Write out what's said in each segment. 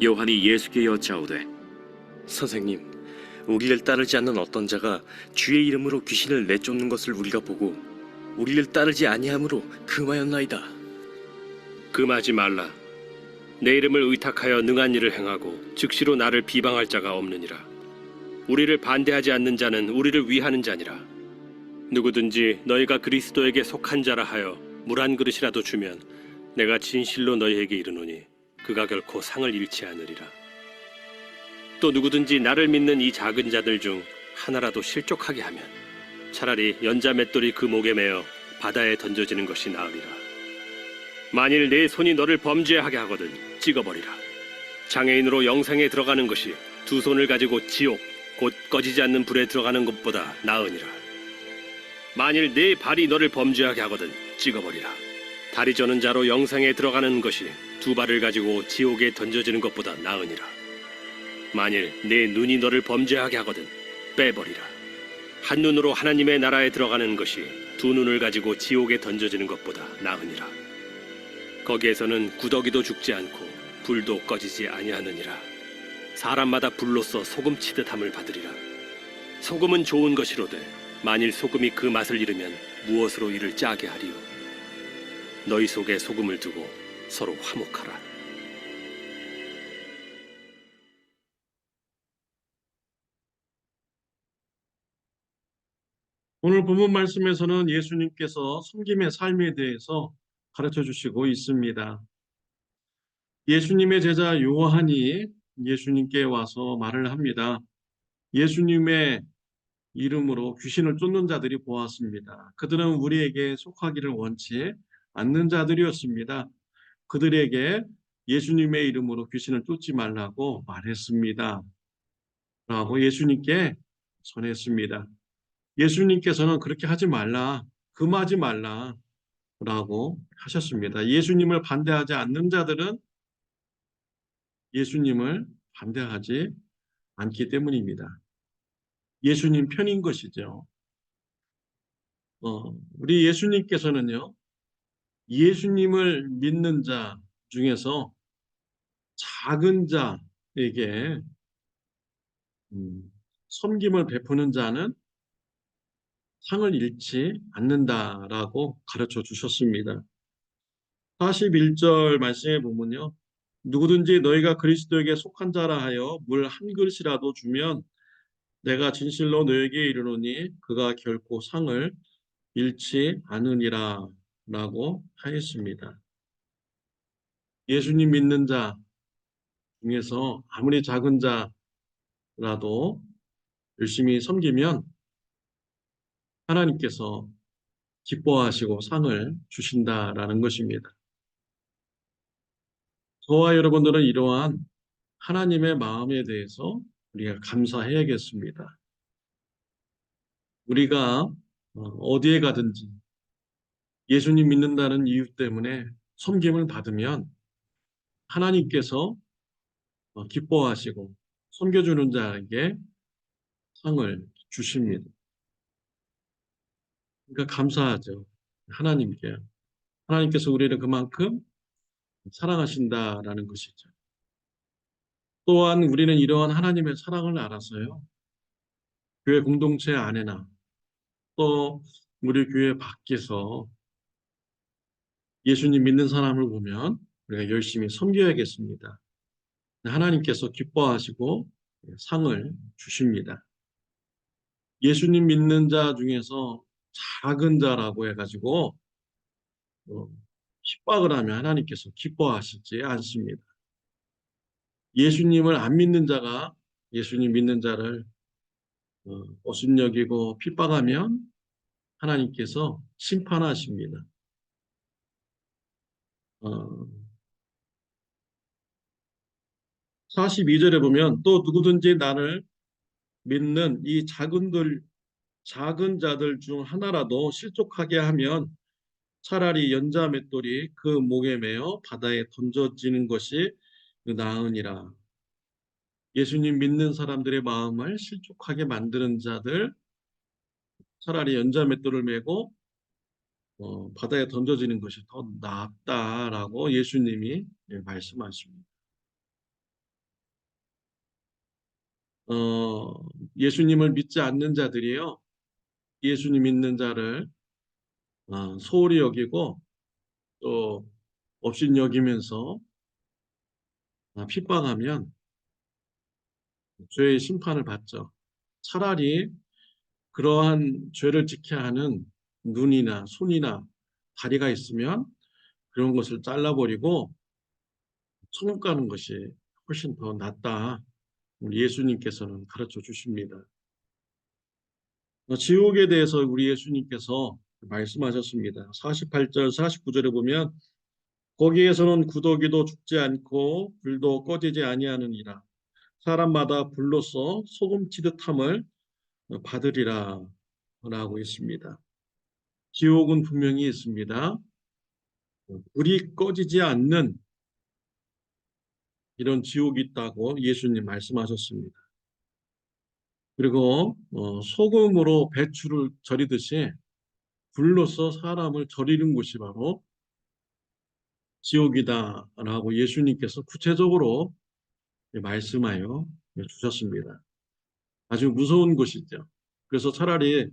요한이 예수께 여짜오되 선생님, 우리를 따르지 않는 어떤 자가 주의 이름으로 귀신을 내쫓는 것을 우리가 보고 우리를 따르지 아니하므로 금하였나이다. 금하지 말라. 내 이름을 의탁하여 능한 일을 행하고 즉시로 나를 비방할 자가 없느니라. 우리를 반대하지 않는 자는 우리를 위하는 자니라. 누구든지 너희가 그리스도에게 속한 자라 하여 물 한 그릇이라도 주면 내가 진실로 너희에게 이르노니 그가 결코 상을 잃지 않으리라. 또 누구든지 나를 믿는 이 작은 자들 중 하나라도 실족하게 하면 차라리 연자 맷돌이 그 목에 매어 바다에 던져지는 것이 나으리라. 만일 내 손이 너를 범죄하게 하거든 찍어버리라. 장애인으로 영생에 들어가는 것이 두 손을 가지고 지옥 곧 꺼지지 않는 불에 들어가는 것보다 나으니라. 만일 네 발이 너를 범죄하게 하거든 찍어버리라. 다리 저는 자로 영생에 들어가는 것이 두 발을 가지고 지옥에 던져지는 것보다 나으니라. 만일 네 눈이 너를 범죄하게 하거든 빼버리라. 한 눈으로 하나님의 나라에 들어가는 것이 두 눈을 가지고 지옥에 던져지는 것보다 나으니라. 거기에서는 구더기도 죽지 않고 불도 꺼지지 아니하느니라. 사람마다 불로써 소금 치듯함을 받으리라. 소금은 좋은 것이로되 만일 소금이 그 맛을 잃으면 무엇으로 이를 짜게 하리요. 너희 속에 소금을 두고 서로 화목하라. 오늘 본문 말씀에서는 예수님께서 섬김의 삶에 대해서 가르쳐 주시고 있습니다. 예수님의 제자 요한이 예수님께 와서 말을 합니다. 예수님의 이름으로 귀신을 쫓는 자들이 보았습니다. 그들은 우리에게 속하기를 원치 않는 자들이었습니다. 그들에게 예수님의 이름으로 귀신을 쫓지 말라고 말했습니다. 라고 예수님께 전했습니다. 예수님께서는 그렇게 하지 말라, 금하지 말라 라고 하셨습니다. 예수님을 반대하지 않는 자들은 예수님을 반대하지 않기 때문입니다. 예수님 편인 것이죠. 우리 예수님께서는요, 예수님을 믿는 자 중에서 작은 자에게 섬김을 베푸는 자는 상을 잃지 않는다라고 가르쳐 주셨습니다. 41절 말씀에 보면요. 누구든지 너희가 그리스도에게 속한 자라 하여 물 한 그릇이라도 주면 내가 진실로 너에게 이르노니 그가 결코 상을 잃지 않으리라 라고 하였습니다. 예수님 믿는 자 중에서 아무리 작은 자라도 열심히 섬기면 하나님께서 기뻐하시고 상을 주신다라는 것입니다. 저와 여러분들은 이러한 하나님의 마음에 대해서 우리가 감사해야겠습니다. 우리가 어디에 가든지 예수님 믿는다는 이유 때문에 섬김을 받으면 하나님께서 기뻐하시고 섬겨주는 자에게 상을 주십니다. 그러니까 감사하죠. 하나님께. 하나님께서 우리를 그만큼 사랑하신다라는 것이죠. 또한 우리는 이러한 하나님의 사랑을 알아서요. 교회 공동체 안에나 또 우리 교회 밖에서 예수님 믿는 사람을 보면 우리가 열심히 섬겨야겠습니다. 하나님께서 기뻐하시고 상을 주십니다. 예수님 믿는 자 중에서 작은 자라고 해가지고 핍박을 하면 하나님께서 기뻐하시지 않습니다. 예수님을 안 믿는 자가 예수님 믿는 자를 업신여기고 핍박하면 하나님께서 심판하십니다. 42절에 보면 또 누구든지 나를 믿는 이 작은 자들 중 하나라도 실족하게 하면 차라리 연자 맷돌이 그 목에 매어 바다에 던져지는 것이 나으니라. 예수님 믿는 사람들의 마음을 실족하게 만드는 자들, 차라리 연자 맷돌을 메고 바다에 던져지는 것이 더 낫다라고 예수님이 말씀하십니다. 어, 예수님을 믿지 않는 자들이요. 예수님 믿는 자를 소홀히 여기고 또 업신여기면서 핍박하면 죄의 심판을 받죠. 차라리 그러한 죄를 지켜야 하는 눈이나 손이나 다리가 있으면 그런 것을 잘라버리고 천국 가는 것이 훨씬 더 낫다. 우리 예수님께서는 가르쳐 주십니다. 지옥에 대해서 우리 예수님께서 말씀하셨습니다. 48절, 49절에 보면 거기에서는 구더기도 죽지 않고 불도 꺼지지 아니하느니라. 사람마다 불로써 소금 치듯함을 받으리라 라고 있습니다. 지옥은 분명히 있습니다. 불이 꺼지지 않는 이런 지옥이 있다고 예수님 말씀하셨습니다. 그리고 소금으로 배추를 절이듯이 불로써 사람을 절이는 곳이 바로 지옥이다라고 예수님께서 구체적으로 말씀하여 주셨습니다. 아주 무서운 곳이죠. 그래서 차라리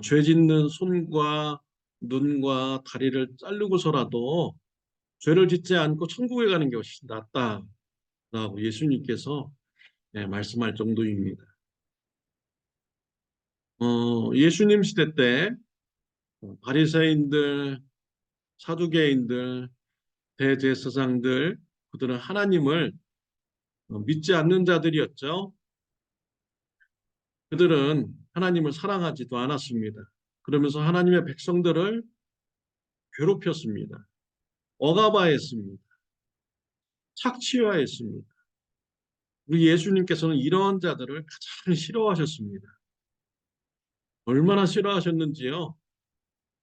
죄 짓는 손과 눈과 다리를 자르고서라도 죄를 짓지 않고 천국에 가는 게 훨씬 낫다라고 예수님께서 말씀할 정도입니다. 예수님 시대 때 바리새인들, 사두개인들, 대제사장들 그들은 하나님을 믿지 않는 자들이었죠. 그들은 하나님을 사랑하지도 않았습니다. 그러면서 하나님의 백성들을 괴롭혔습니다. 억압하였습니다. 착취하였습니다. 우리 예수님께서는 이러한 자들을 가장 싫어하셨습니다. 얼마나 싫어하셨는지요.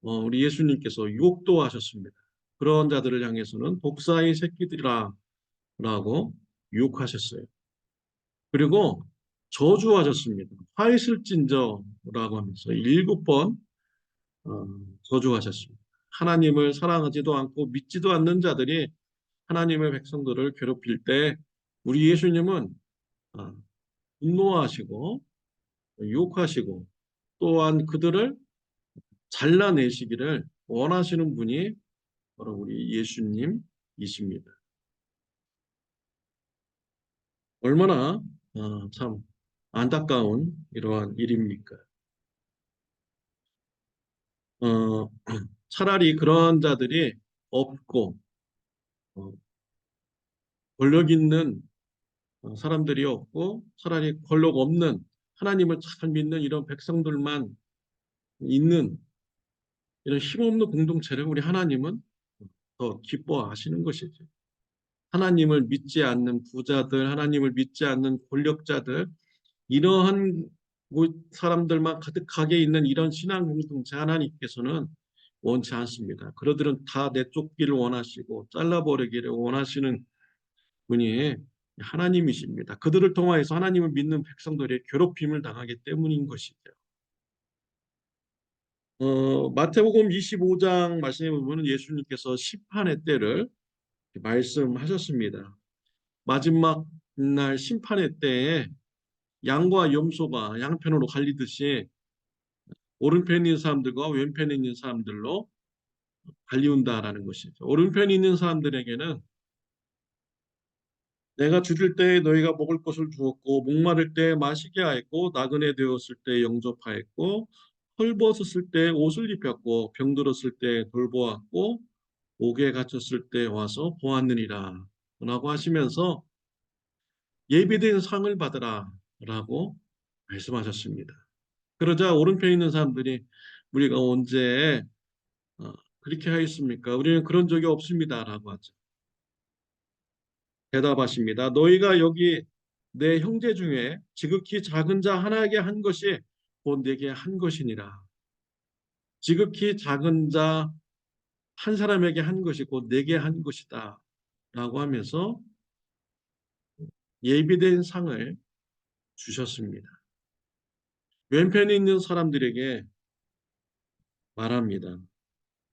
우리 예수님께서 욕도 하셨습니다. 그런 자들을 향해서는 독사의 새끼들이라 라고 유혹하셨어요. 그리고 저주하셨습니다. 화 있을진저라고 하면서 7번 저주하셨습니다. 하나님을 사랑하지도 않고 믿지도 않는 자들이 하나님의 백성들을 괴롭힐 때 우리 예수님은 어, 분노하시고 유혹하시고 또한 그들을 잘라내시기를 원하시는 분이 바로 우리 예수님이십니다. 얼마나 참 안타까운 이러한 일입니까? 어, 차라리 그러한 자들이 없고 어, 권력 있는 사람들이 없고 차라리 권력 없는 하나님을 잘 믿는 이런 백성들만 있는 이런 힘없는 공동체를 우리 하나님은 더 기뻐하시는 것이죠. 하나님을 믿지 않는 부자들, 하나님을 믿지 않는 권력자들, 이러한 사람들만 가득하게 있는 이런 신앙 공동체 하나님께서는 원치 않습니다. 그러들은 다 내쫓기를 원하시고 잘라버리기를 원하시는 분이 하나님이십니다. 그들을 통하여서 하나님을 믿는 백성들이 괴롭힘을 당하기 때문인 것이죠. 마태복음 25장 말씀해 보면 예수님께서 심판의 때를 말씀하셨습니다. 마지막 날 심판의 때에 양과 염소가 양편으로 갈리듯이 오른편에 있는 사람들과 왼편에 있는 사람들로 갈리운다라는 것이죠. 오른편에 있는 사람들에게는 내가 줄일 때 너희가 먹을 것을 주었고 목마를 때 마시게 하였고 나그네 되었을 때 영접하였고 헐벗었을 때 옷을 입혔고 병들었을 때 돌보았고 옥에 갇혔을 때 와서 보았느니라 라고 하시면서 예비된 상을 받으라 라고 말씀하셨습니다. 그러자 오른편에 있는 사람들이 우리가 언제 그렇게 하였습니까? 우리는 그런 적이 없습니다 라고 하죠. 대답하십니다. 너희가 여기 내 형제 중에 지극히 작은 자 하나에게 한 것이 곧 내게 한 것이니라. 지극히 작은 자 한 사람에게 한 것이 곧 내게 한 것이다 라고 하면서 예비된 상을 주셨습니다. 왼편에 있는 사람들에게 말합니다.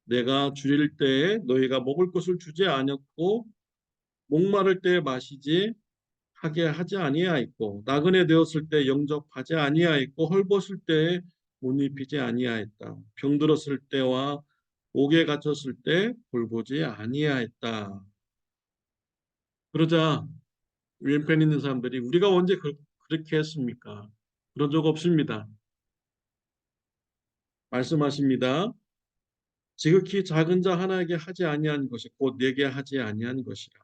내가 줄일 때에 너희가 먹을 것을 주지 않았고 목마를 때에 마시지 하게 하지 아니하였고 나그네 되었을 때 영접하지 아니하였고 헐벗을 때 못 입히지 아니하였다. 병들었을 때와 옥에 갇혔을 때 돌보지 아니하였다. 그러자 왼편에 있는 사람들이 우리가 언제 그렇게 했습니까? 그런 적 없습니다. 말씀하십니다. 지극히 작은 자 하나에게 하지 아니한 것이 곧 내게 하지 아니한 것이라.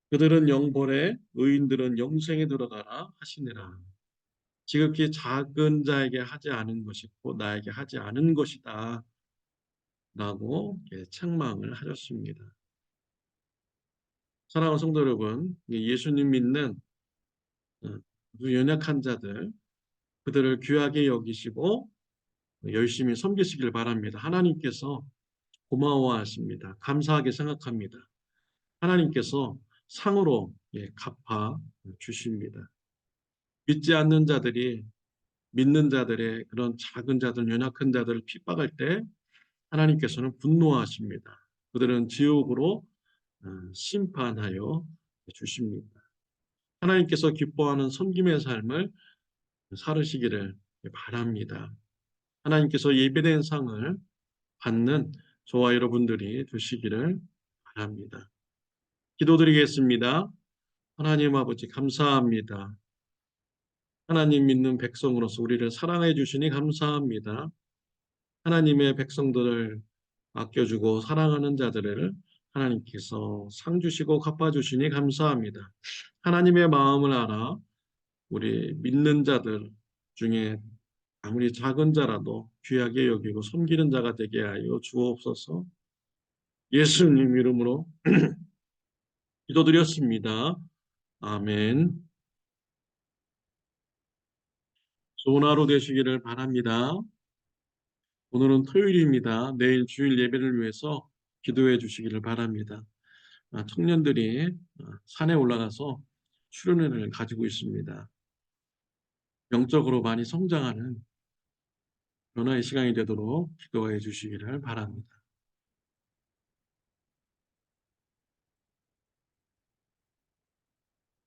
그들은 영벌에 의인들은 영생에 들어가라 하시니라. 지극히 작은 자에게 하지 않은 것이 곧 나에게 하지 않은 것이다 라고 책망을 하셨습니다. 사랑하는 성도 여러분, 예수님 믿는 연약한 자들, 그들을 귀하게 여기시고 열심히 섬기시길 바랍니다. 하나님께서 고마워하십니다. 감사하게 생각합니다. 하나님께서 상으로 갚아 주십니다. 믿지 않는 자들이 믿는 자들의 그런 작은 자들, 연약한 자들을 핍박할 때 하나님께서는 분노하십니다. 그들은 지옥으로 심판하여 주십니다. 하나님께서 기뻐하는 섬김의 삶을 살으시기를 바랍니다. 하나님께서 예배된 상을 받는 저와 여러분들이 되시기를 바랍니다. 기도드리겠습니다. 하나님 아버지 감사합니다. 하나님 믿는 백성으로서 우리를 사랑해 주시니 감사합니다. 하나님의 백성들을 아껴주고 사랑하는 자들을 하나님께서 상 주시고 갚아주시니 감사합니다. 하나님의 마음을 알아 우리 믿는 자들 중에 아무리 작은 자라도 귀하게 여기고 섬기는 자가 되게 하여 주옵소서. 예수님 이름으로 기도드렸습니다. 아멘. 좋은 하루 되시기를 바랍니다. 오늘은 토요일입니다. 내일 주일 예배를 위해서 기도해 주시기를 바랍니다. 청년들이 산에 올라가서 수련회를 가지고 있습니다. 영적으로 많이 성장하는 변화의 시간이 되도록 기도해 주시기를 바랍니다.